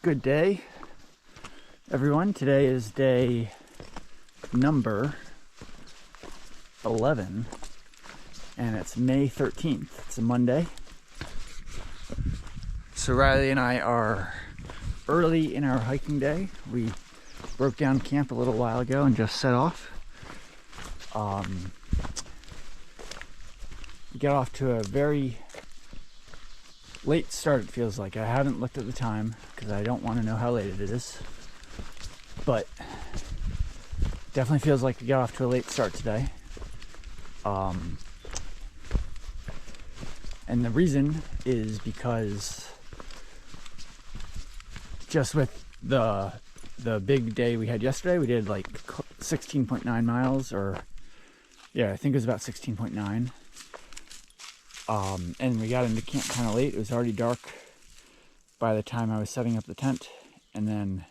Good day, everyone. Today is day number 11, and it's May 13th. It's a Monday. So Riley and I are early in our hiking day. We broke down camp a little while ago and just set off. We got off to a very late start, it feels like. I haven't looked at the time because I don't want to know how late it is, but definitely feels like we got off to a late start today. And the reason is because just with the big day we had yesterday, we did like 16.9 miles, or yeah, I think it was about 16.9. And we got into camp kind of late. It was already dark by the time I was setting up the tent, and then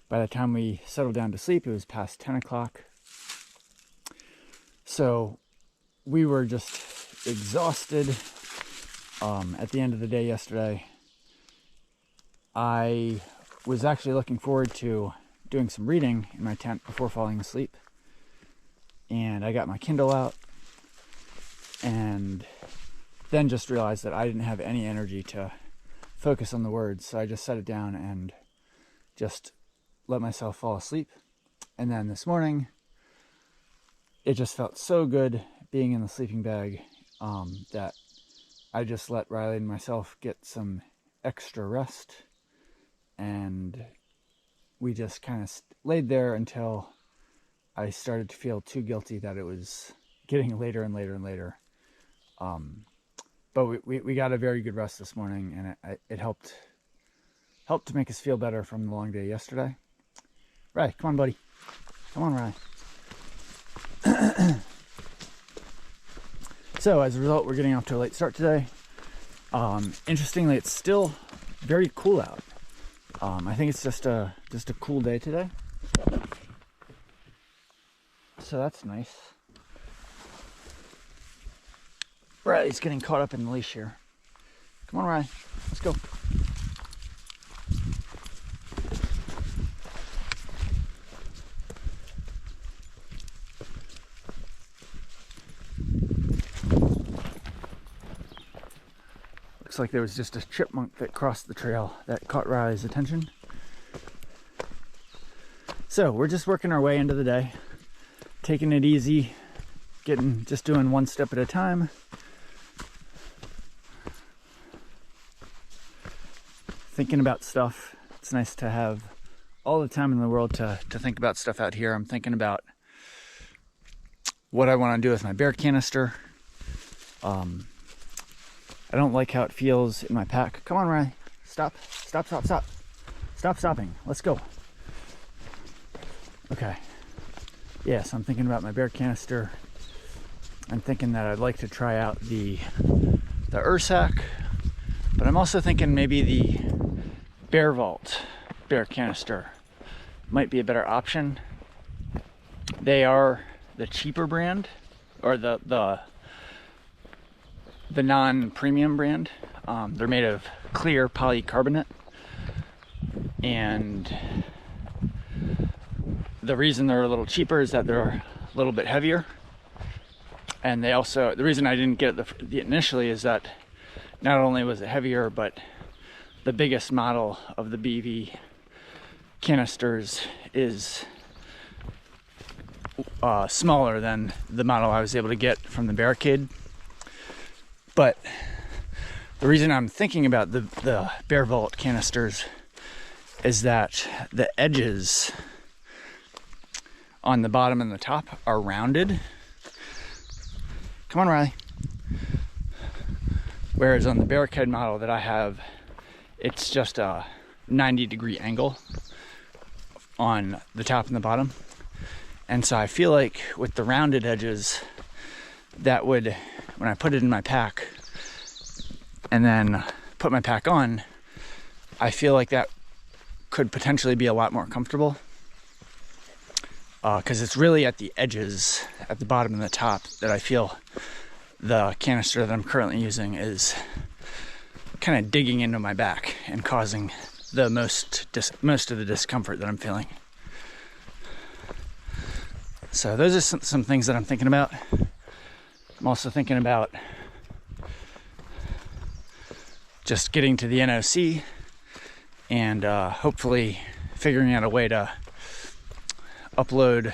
by the time we settled down to sleep, it was past 10 o'clock. So we were just exhausted at the end of the day yesterday. I was actually looking forward to doing some reading in my tent before falling asleep, and I got my Kindle out and then just realized that I didn't have any energy to focus on the words, so I just set it down and just let myself fall asleep. And then this morning, it just felt so good being in the sleeping bag that I just let Riley and myself get some extra rest, and we just kind of laid there until I started to feel too guilty that it was getting later and later and later. But we got a very good rest this morning, and it helped to make us feel better from the long day yesterday. Riley, come on, buddy. Come on, Riley. So as a result, we're getting off to a late start today. Interestingly, it's still very cool out. I think it's just a cool day today. So that's nice. Riley's getting caught up in the leash here. Come on, Riley. Let's go. Looks like there was just a chipmunk that crossed the trail that caught Riley's attention. So we're just working our way into the day, taking it easy, just doing one step at a time. Thinking about stuff. It's nice to have all the time in the world to think about stuff out here. I'm thinking about what I want to do with my bear canister. I don't like how it feels in my pack. Come on, Riley. Stop. Stop stopping. Let's go. Okay. Yeah, so I'm thinking about my bear canister. I'm thinking that I'd like to try out the Ursack, but I'm also thinking maybe the Bear Vault bear canister might be a better option. They are the cheaper brand, or the non-premium brand. They're made of clear polycarbonate, and the reason they're a little cheaper is that they're a little bit heavier. And they also, the reason I didn't get it initially is that not only was it heavier, but the biggest model of the BV canisters is smaller than the model I was able to get from the Barricade. But the reason I'm thinking about the Bear Vault canisters is that the edges on the bottom and the top are rounded. Come on, Riley. Whereas on the Barricade model that I have, it's just a 90-degree angle on the top and the bottom. And so I feel like with the rounded edges, that would, when I put it in my pack and then put my pack on, I feel like that could potentially be a lot more comfortable. Because it's really at the edges, at the bottom and the top, that I feel the canister that I'm currently using is kind of digging into my back and causing the most of the discomfort that I'm feeling. So those are some things that I'm thinking about. I'm also thinking about just getting to the NOC and hopefully figuring out a way to upload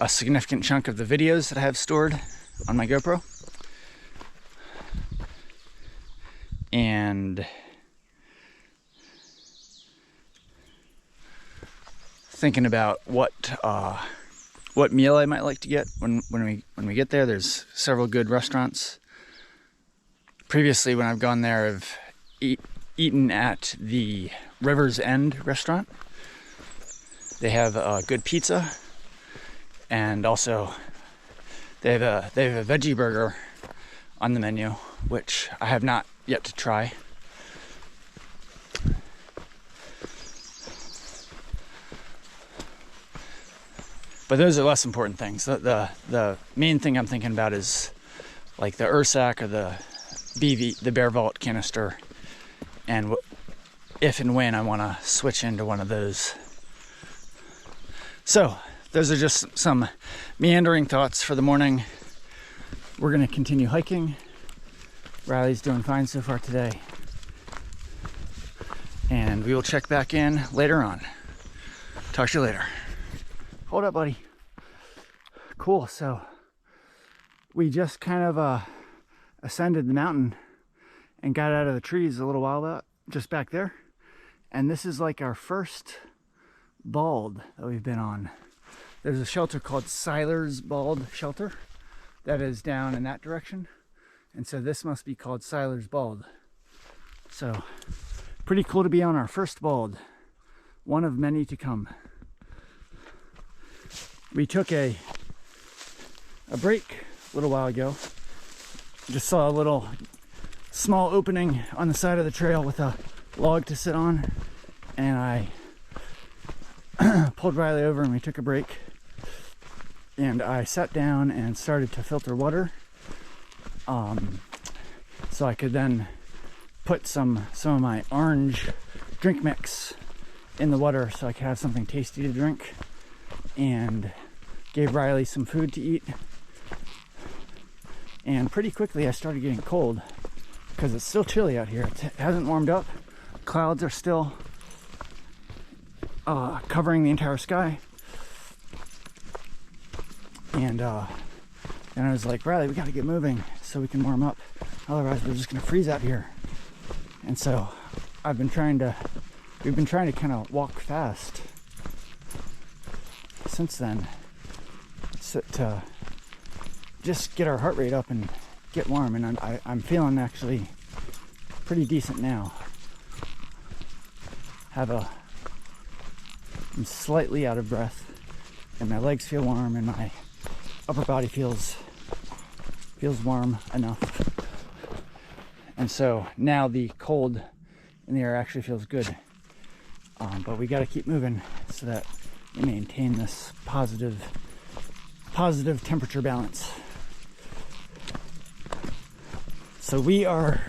a significant chunk of the videos that I have stored on my GoPro. And thinking about what meal I might like to get when we get there. There's several good restaurants. Previously, when I've gone there, I've eaten at the River's End restaurant. They have good pizza, and also they have a veggie burger on the menu, which I have not yet to try. But those are less important things. The main thing I'm thinking about is like the Ursack or the BV, the Bear Vault canister, and if and when I want to switch into one of those. So those are just some meandering thoughts for the morning. We're going to continue hiking. Riley's doing fine so far today. And we will check back in later on. Talk to you later. Hold up, buddy. Cool, so we just kind of ascended the mountain and got out of the trees a little while just back there. And this is like our first bald that we've been on. There's a shelter called Seiler's Bald Shelter that is down in that direction. And so this must be called Seiler's Bald. So pretty cool to be on our first bald. One of many to come. We took a break a little while ago. Just saw a little small opening on the side of the trail with a log to sit on, and I pulled Riley over and we took a break, and I sat down and started to filter water, so I could then put some of my orange drink mix in the water so I could have something tasty to drink, and gave Riley some food to eat. And pretty quickly I started getting cold because it's still chilly out here. It hasn't warmed up. Clouds are still covering the entire sky. And I was like, Riley, we gotta get moving so we can warm up. Otherwise we're just gonna freeze out here. And so we've been trying to kind of walk fast since then, so to just get our heart rate up and get warm. And I'm feeling actually pretty decent now. I'm slightly out of breath, and my legs feel warm, and my upper body feels warm enough. And so now the cold in the air actually feels good. But we got to keep moving so that we maintain this positive temperature balance. So when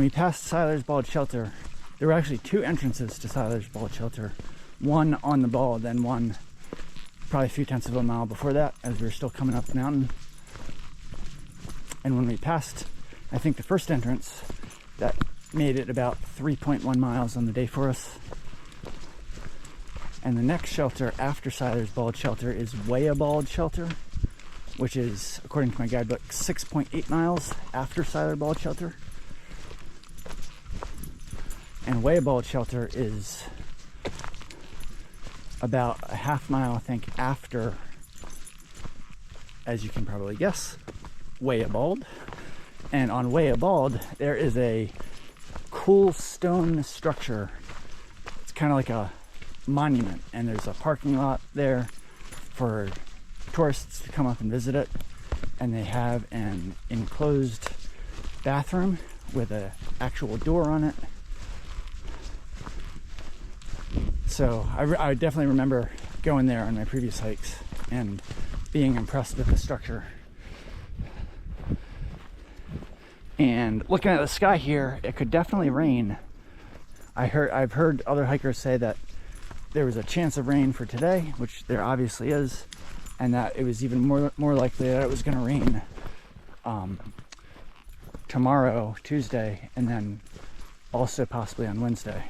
we passed Seiler's Bald Shelter, there were actually two entrances to Seiler's Bald Shelter. One on the bald, and one probably a few tenths of a mile before that, as we were still coming up the mountain. And when we passed, I think, the first entrance, that made it about 3.1 miles on the day for us. And the next shelter after Seiler's Bald Shelter is Weah Bald Shelter, which is, according to my guidebook, 6.8 miles after Seiler Bald Shelter. And Weah Bald Shelter is about a half mile, I think, after, as you can probably guess, Weah Bald. And on Weah Bald, there is a cool stone structure. It's kind of like a monument, and there's a parking lot there for tourists to come up and visit it, and they have an enclosed bathroom with an actual door on it. So I definitely remember going there on my previous hikes and being impressed with the structure. And looking at the sky here, it could definitely rain. I've heard other hikers say that there was a chance of rain for today, which there obviously is, and that it was even more likely that it was going to rain tomorrow, Tuesday, and then also possibly on Wednesday.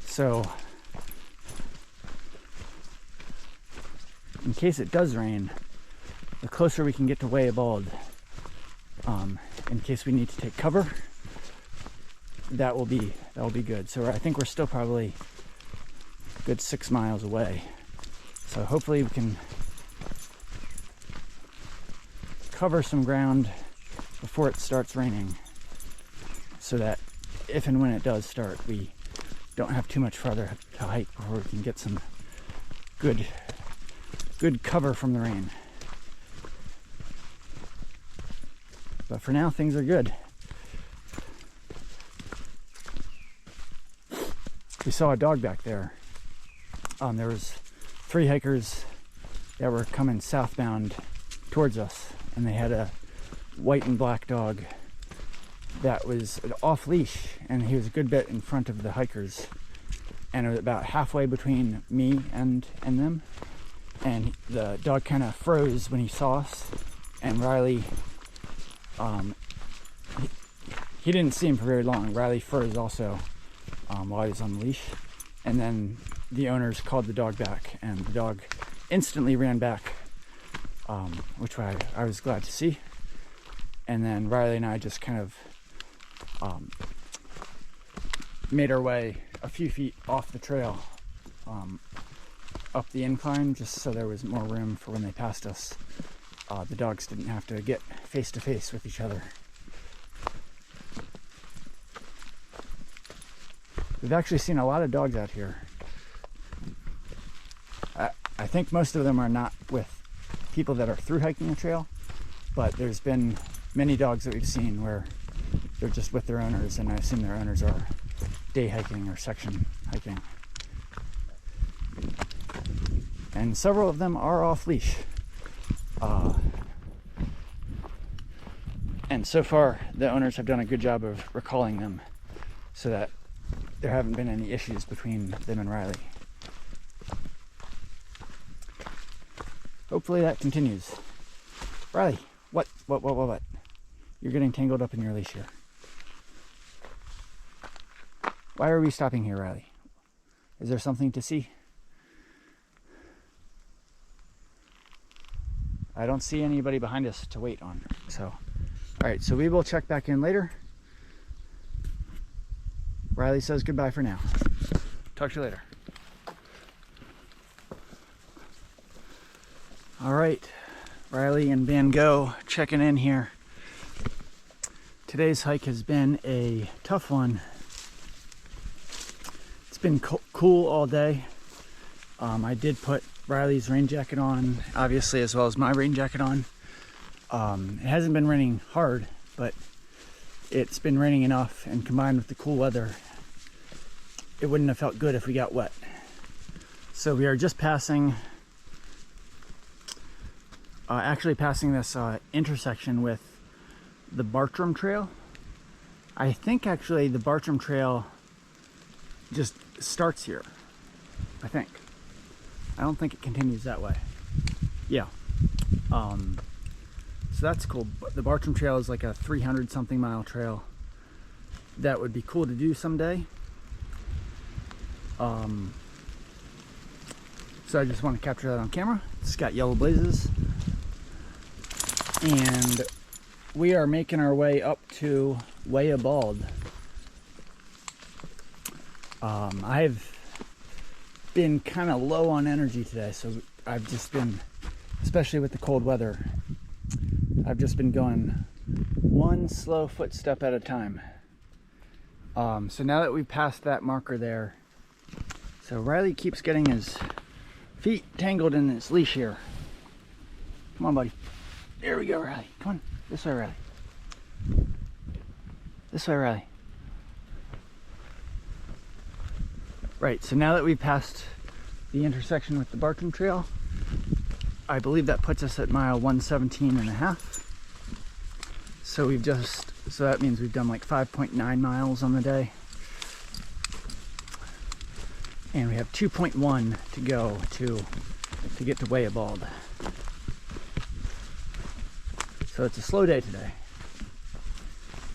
So in case it does rain, the closer we can get to Way Bald, in case we need to take cover, that will be good. So I think we're still probably a good 6 miles away. So hopefully we can cover some ground before it starts raining, so that if and when it does start, we don't have too much farther to hike before we can get some good cover from the rain. But for now, things are good. We saw a dog back there. There was 3 hikers that were coming southbound towards us, and they had a white and black dog that was off leash, and he was a good bit in front of the hikers, and it was about halfway between me and them. And the dog kind of froze when he saw us, and Riley, he didn't see him for very long. Riley froze also while he was on the leash, and then the owners called the dog back, and the dog instantly ran back, which I was glad to see. And then Riley and I just kind of made our way a few feet off the trail, up the incline, just so there was more room for when they passed us. The dogs didn't have to get face to face with each other. We've actually seen a lot of dogs out here. I think most of them are not with people that are through hiking the trail, but there's been many dogs that we've seen where they're just with their owners, and I assume their owners are day hiking or section hiking. And several of them are off leash. And so far, the owners have done a good job of recalling them, so that there haven't been any issues between them and Riley. Hopefully that continues. Riley, what? You're getting tangled up in your leash here. Why are we stopping here, Riley? Is there something to see? I don't see anybody behind us to wait on. So, all right, so we will check back in later. Riley says goodbye for now. Talk to you later. All right, Riley and Van Gogh checking in here. Today's hike has been a tough one. It's been cool all day. I did put Riley's rain jacket on, obviously, as well as my rain jacket on. It hasn't been raining hard, but it's been raining enough, and combined with the cool weather, it wouldn't have felt good if we got wet. So we are just passing, actually passing this intersection with the Bartram Trail. I think actually the Bartram Trail just starts here, I think. I don't think it continues that way. Yeah. So that's cool. The Bartram Trail is like a 300 something mile trail that would be cool to do someday. So I just want to capture that on camera. It's got yellow blazes. And we are making our way up to Way Bald. I've been kind of low on energy today, so I've just been, especially with the cold weather, I've just been going one slow footstep at a time. So now that we've passed that marker there, so Riley keeps getting his feet tangled in this leash here. Come on, buddy. There we go, Riley. Come on. This way, Riley. This way, Riley. Right, so now that we've passed the intersection with the Bartram Trail, I believe that puts us at mile 117.5. So so that means we've done like 5.9 miles on the day. And we have 2.1 to go to get to Wayabald. So it's a slow day today.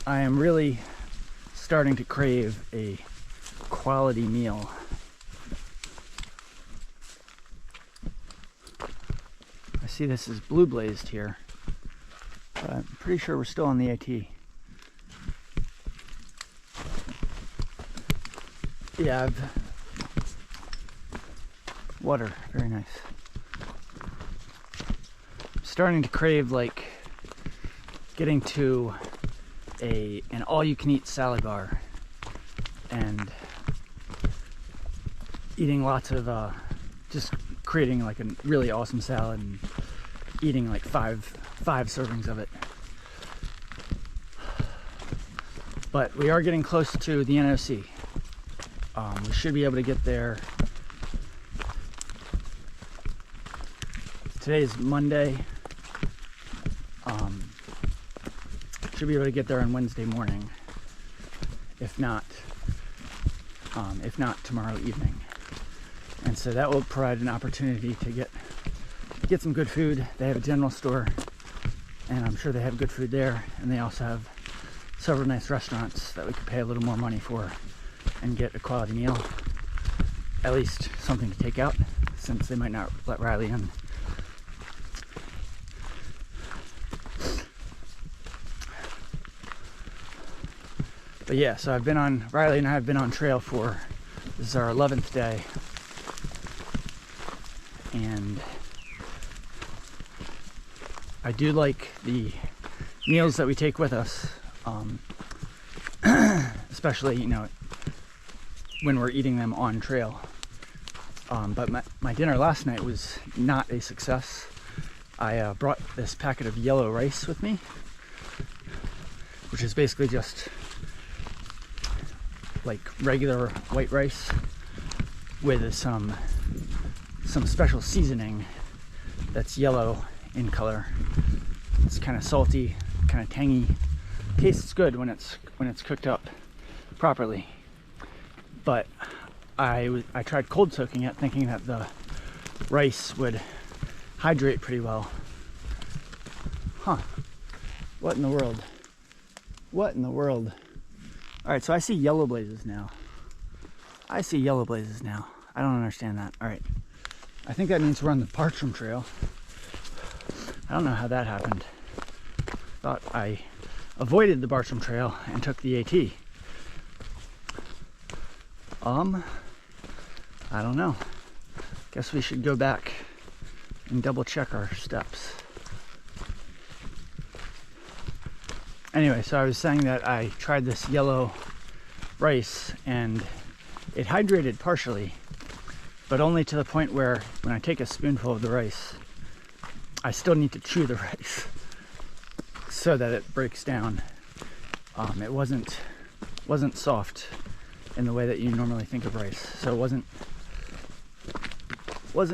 I am really starting to crave a quality meal. I see this is blue blazed here, but I'm pretty sure we're still on the AT. Yeah, water, very nice. I'm starting to crave like getting to an all-you-can-eat salad bar and eating lots of just creating like a really awesome salad and eating like five servings of it. But we are getting close to the NOC. We should be able to get there. Today is Monday. Should be able to get there on Wednesday morning, if not tomorrow evening. And so that will provide an opportunity to get some good food. They have a general store, and I'm sure they have good food there. And they also have several nice restaurants that we could pay a little more money for and get a quality meal, at least something to take out, since they might not let Riley in. But yeah, so Riley and I have been on trail this is our 11th day. And I do like the meals that we take with us, especially, when we're eating them on trail. But my dinner last night was not a success. I brought this packet of yellow rice with me, which is basically just like regular white rice with some special seasoning that's yellow in color. It's kind of salty, kind of tangy. Tastes good when it's cooked up properly. But I tried cold soaking it, thinking that the rice would hydrate pretty well. Huh. What in the world? What in the world? Alright, so I see yellow blazes now. I don't understand that. Alright. I think that means we're on the Bartram Trail. I don't know how that happened. Thought I avoided the Bartram Trail and took the AT. I don't know. Guess we should go back and double check our steps. Anyway, so I was saying that I tried this yellow rice and it hydrated partially, but only to the point where when I take a spoonful of the rice, I still need to chew the rice so that it breaks down. It wasn't soft in the way that you normally think of rice, so it wasn't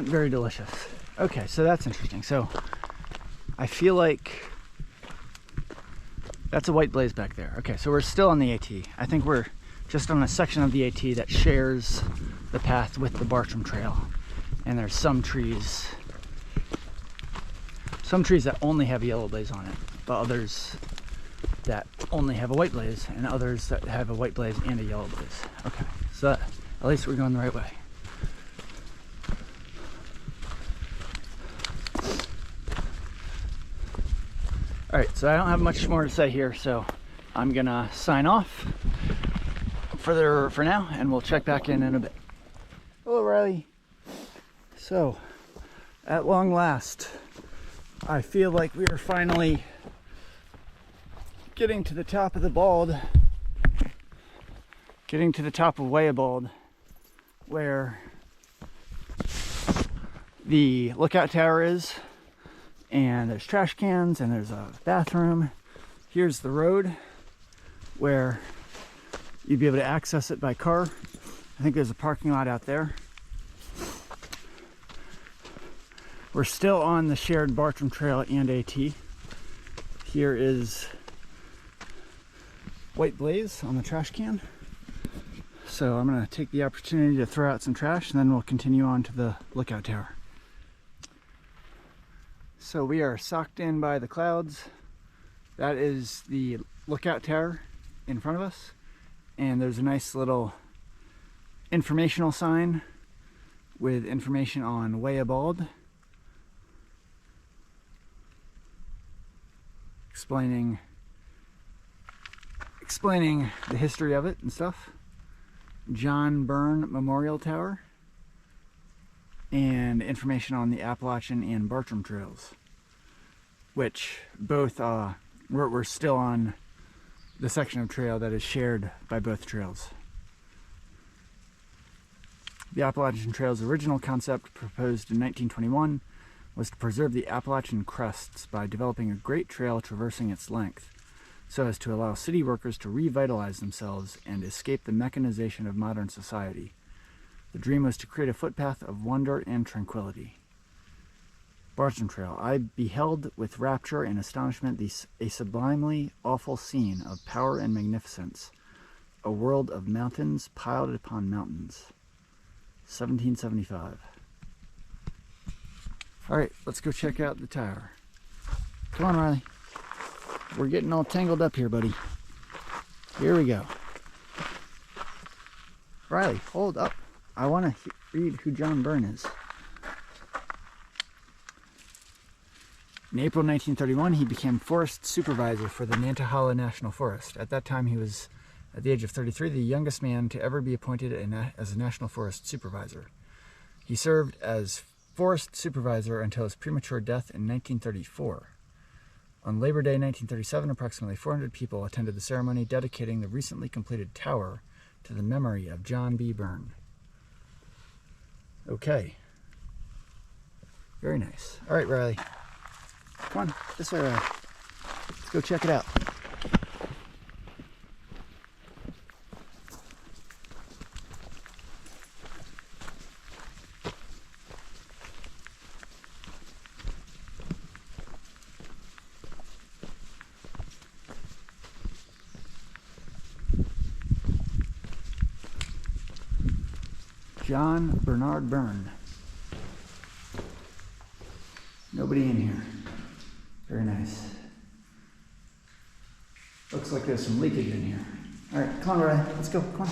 very delicious. Okay, so that's interesting. So I feel like that's a white blaze back there. Okay, so we're still on the AT. I think we're just on a section of the AT that shares the path with the Bartram Trail. And there's some trees that only have a yellow blaze on it, but others that only have a white blaze, and others that have a white blaze and a yellow blaze. Okay, so at least we're going the right way. Alright, so I don't have much more to say here, so I'm gonna sign off for now, and we'll check back in a bit. Hello, Riley. So, at long last, I feel like we are finally getting to the top of the bald, getting to the top of Wayabald, where the lookout tower is. And there's trash cans and there's a bathroom. Here's the road where you'd be able to access it by car. I think there's a parking lot out there. We're still on the shared Bartram Trail and AT. Here is white blaze on the trash can. So I'm gonna take the opportunity to throw out some trash and then we'll continue on to the lookout tower. So we are socked in by the clouds. That is the lookout tower in front of us. And there's a nice little informational sign with information on Way Abald, explaining the history of it and stuff. John Byrne Memorial Tower, and information on the Appalachian and Bartram Trails, which both we're still on the section of trail that is shared by both trails. The Appalachian Trail's original concept, proposed in 1921, was to preserve the Appalachian crests by developing a great trail traversing its length, so as to allow city workers to revitalize themselves and escape the mechanization of modern society. The dream was to create a footpath of wonder and tranquility. Bartram Trail. I beheld with rapture and astonishment a sublimely awful scene of power and magnificence, a world of mountains piled upon mountains. 1775. All right, let's go check out the tower. Come on, Riley. We're getting all tangled up here, buddy. Here we go. Riley, hold up. I want to read who John Byrne is. In April 1931, he became forest supervisor for the Nantahala National Forest. At that time, he was, at the age of 33, the youngest man to ever be appointed as a National Forest supervisor. He served as forest supervisor until his premature death in 1934. On Labor Day 1937, approximately 400 people attended the ceremony dedicating the recently completed tower to the memory of John B. Byrne. Okay. Very nice. All right, Riley. Come on, this way, Riley. Let's go check it out. John Bernard Byrne. Nobody in here. Very nice. Looks like there's some leakage in here. All right, come on, Riley. Let's go. Come on.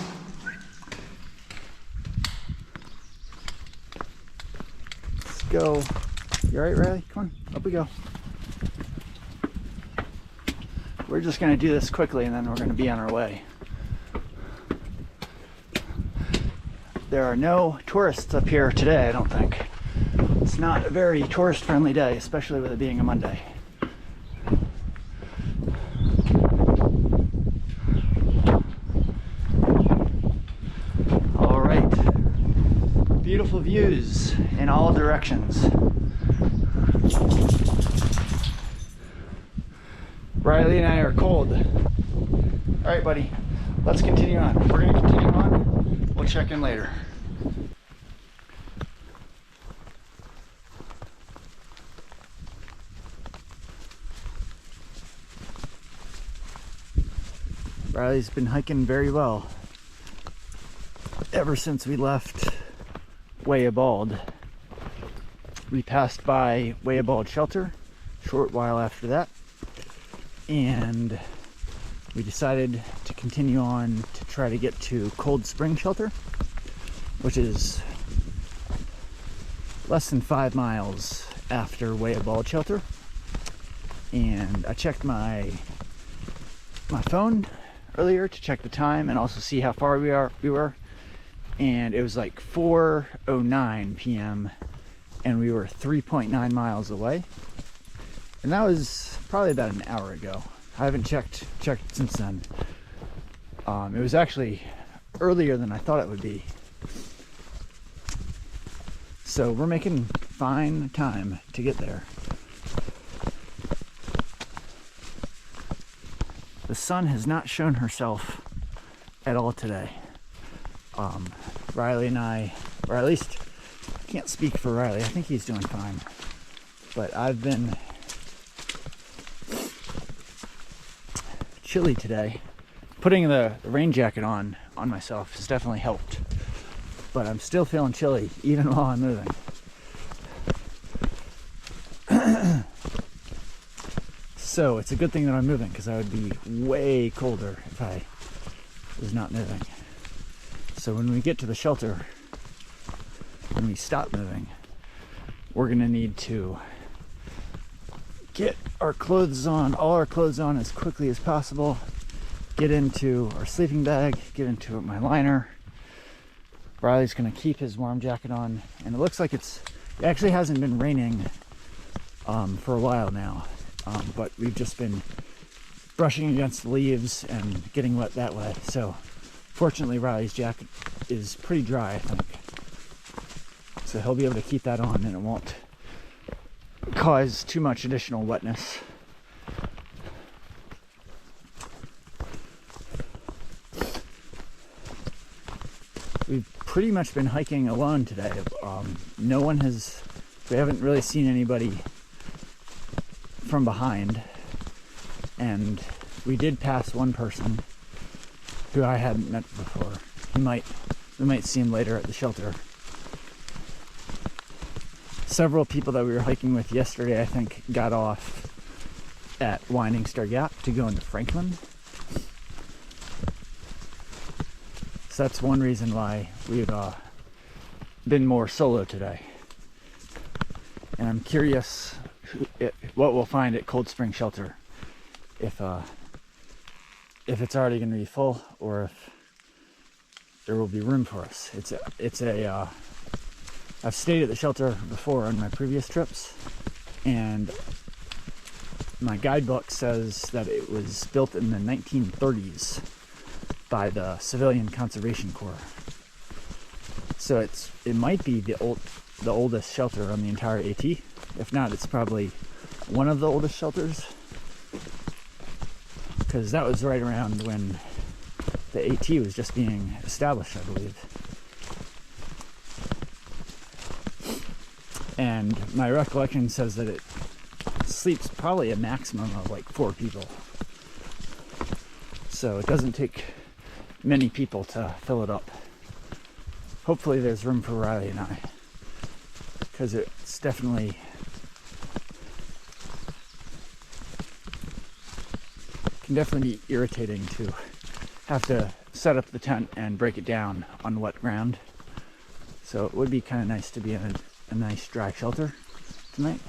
Let's go. You all right, Riley? Come on. Up we go. We're just going to do this quickly, and then we're going to be on our way. There are no tourists up here today, I don't think. It's not a very tourist-friendly day, especially with it being a Monday. All right. Beautiful views in all directions. Riley and I are cold. All right, buddy. Let's continue on. We're going to continue on. We'll check in later. Riley's been hiking very well ever since we left Way Abald. We passed by Way Abald Shelter a short while after that, and we decided to continue on to try to get to Cold Spring Shelter, which is less than 5 miles after Way Abald Shelter. And I checked my phone earlier to check the time and also see how far we were, and it was like 4:09 p.m. and we were 3.9 miles away, and that was probably about an hour ago. I haven't checked since then. It was actually earlier than I thought it would be, so we're making fine time to get there. The sun has not shown herself at all today. Riley and I, or at least I can't speak for Riley, I think he's doing fine. But I've been chilly today. Putting the rain jacket on myself has definitely helped. But I'm still feeling chilly even while I'm moving. So it's a good thing that I'm moving, because I would be way colder if I was not moving. So when we get to the shelter, when we stop moving, we're gonna need to get our clothes on, all our clothes on as quickly as possible, get into our sleeping bag, get into my liner. Riley's gonna keep his warm jacket on, and it looks like it actually hasn't been raining for a while now, but we've just been brushing against the leaves and getting wet that way. So fortunately Riley's jacket is pretty dry, I think, so he'll be able to keep that on and it won't cause too much additional wetness. We've pretty much been hiking alone today. We haven't really seen anybody from behind, and we did pass one person who I hadn't met before. We might see him later at the shelter. Several people that we were hiking with yesterday, I think, got off at Winding Star Gap to go into Franklin. So that's one reason why we've been more solo today. And I'm curious what we'll find at Cold Spring Shelter, if it's already going to be full or if there will be room for us. I've stayed at the shelter before on my previous trips, and my guidebook says that it was built in the 1930s by the Civilian Conservation Corps. So it might be the oldest shelter on the entire AT. If not, it's probably one of the oldest shelters, because that was right around when the AT was just being established, I believe. And my recollection says that it sleeps probably a maximum of like 4 people. So it doesn't take many people to fill it up. Hopefully there's room for Riley and I, because it's definitely can definitely be irritating to have to set up the tent and break it down on wet ground. So it would be kind of nice to be in a nice dry shelter tonight.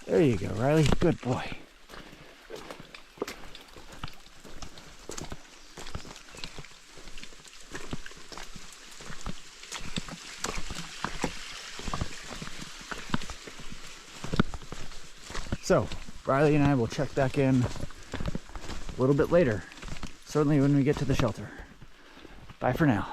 There you go, Riley. Good boy. So, Riley and I will check back in a little bit later, certainly when we get to the shelter. Bye for now.